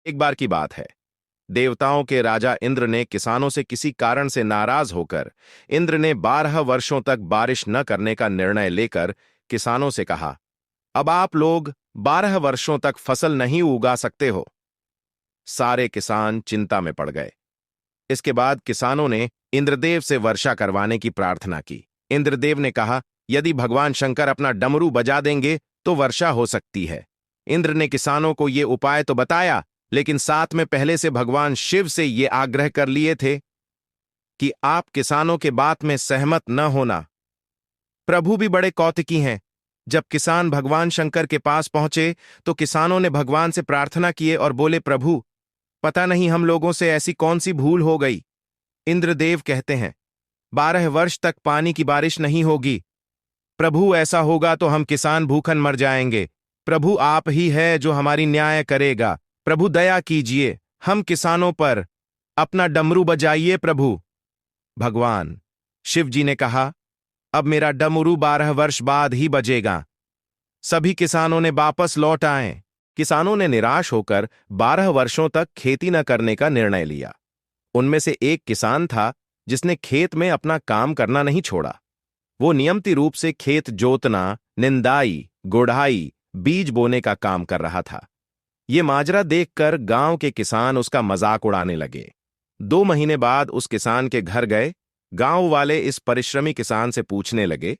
एक बार की बात है, देवताओं के राजा इंद्र ने किसानों से किसी कारण से नाराज होकर इंद्र ने 12 वर्षों तक बारिश न करने का निर्णय लेकर किसानों से कहा, अब आप लोग 12 वर्षों तक फसल नहीं उगा सकते हो। सारे किसान चिंता में पड़ गए। इसके बाद किसानों ने इंद्रदेव से वर्षा करवाने की प्रार्थना की। इंद्रदेव ने कहा, यदि भगवान शंकर अपना डमरू बजा देंगे तो वर्षा हो सकती है। इंद्र ने किसानों को यह उपाय तो बताया, लेकिन साथ में पहले से भगवान शिव से ये आग्रह कर लिए थे कि आप किसानों के बात में सहमत न होना। प्रभु भी बड़े कौतुकी हैं। जब किसान भगवान शंकर के पास पहुंचे तो किसानों ने भगवान से प्रार्थना किए और बोले, प्रभु, पता नहीं हम लोगों से ऐसी कौन सी भूल हो गई। इंद्रदेव कहते हैं, 12 वर्ष तक पानी की बारिश नहीं होगी। प्रभु, ऐसा होगा तो हम किसान भूखन मर जाएंगे। प्रभु, आप ही है जो हमारी न्याय करेगा। प्रभु, दया कीजिए हम किसानों पर। अपना डमरू बजाइए प्रभु। भगवान शिव जी ने कहा, अब मेरा डमरू 12 वर्ष बाद ही बजेगा। सभी किसानों ने वापस लौट आए। किसानों ने निराश होकर 12 वर्षों तक खेती न करने का निर्णय लिया। उनमें से एक किसान था जिसने खेत में अपना काम करना नहीं छोड़ा। वो नियमित रूप से खेत जोतना, निंदाई, गुड़ाई, बीज बोने का काम कर रहा था। ये माजरा देखकर गांव के किसान उसका मजाक उड़ाने लगे। 2 महीने बाद उस किसान के घर गए। गांव वाले इस परिश्रमी किसान से पूछने लगे,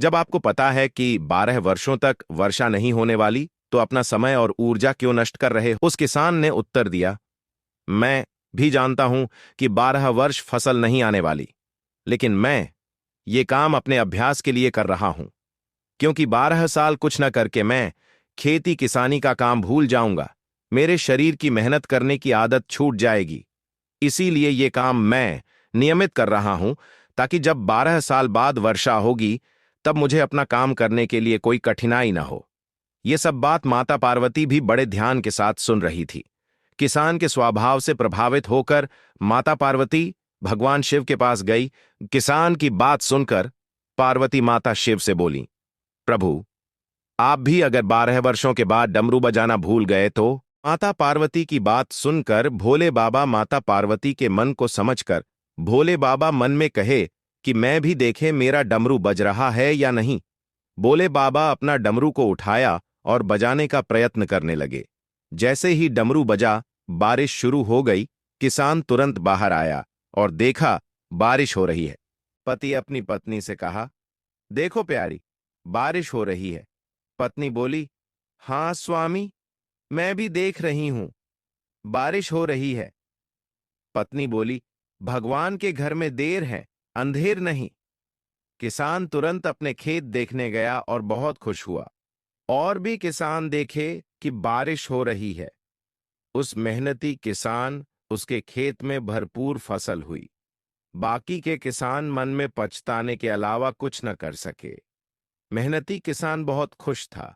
जब आपको पता है कि 12 वर्षों तक वर्षा नहीं होने वाली, तो अपना समय और ऊर्जा क्यों नष्ट कर रहे हो? उस किसान ने उत्तर दिया, मैं भी जानता हूं कि 12 वर्ष फसल नहीं आने वाली, लेकिन मैं ये काम अपने अभ्यास के लिए कर रहा हूं, क्योंकि 12 साल कुछ न करके मैं खेती किसानी का काम भूल जाऊंगा। मेरे शरीर की मेहनत करने की आदत छूट जाएगी। इसीलिए ये काम मैं नियमित कर रहा हूं, ताकि जब 12 साल बाद वर्षा होगी तब मुझे अपना काम करने के लिए कोई कठिनाई ना हो। ये सब बात माता पार्वती भी बड़े ध्यान के साथ सुन रही थी। किसान के स्वभाव से प्रभावित होकर माता पार्वती भगवान शिव के पास गई। किसान की बात सुनकर पार्वती माता शिव से बोली, प्रभु, आप भी अगर 12 वर्षों के बाद डमरू बजाना भूल गए तो? माता पार्वती की बात सुनकर भोले बाबा माता पार्वती के मन को समझकर भोले बाबा मन में कहे कि मैं भी देखे मेरा डमरू बज रहा है या नहीं। भोले बाबा अपना डमरू को उठाया और बजाने का प्रयत्न करने लगे। जैसे ही डमरू बजा, बारिश शुरू हो गई। किसान तुरंत बाहर आया और देखा बारिश हो रही है। पति अपनी पत्नी से कहा, देखो प्यारी, बारिश हो रही है। पत्नी बोली, हाँ स्वामी, मैं भी देख रही हूं, बारिश हो रही है। पत्नी बोली, भगवान के घर में देर है, अंधेर नहीं। किसान तुरंत अपने खेत देखने गया और बहुत खुश हुआ। और भी किसान देखे कि बारिश हो रही है। उस मेहनती किसान उसके खेत में भरपूर फसल हुई। बाकी के किसान मन में पछताने के अलावा कुछ न कर सके। मेहनती किसान बहुत खुश था।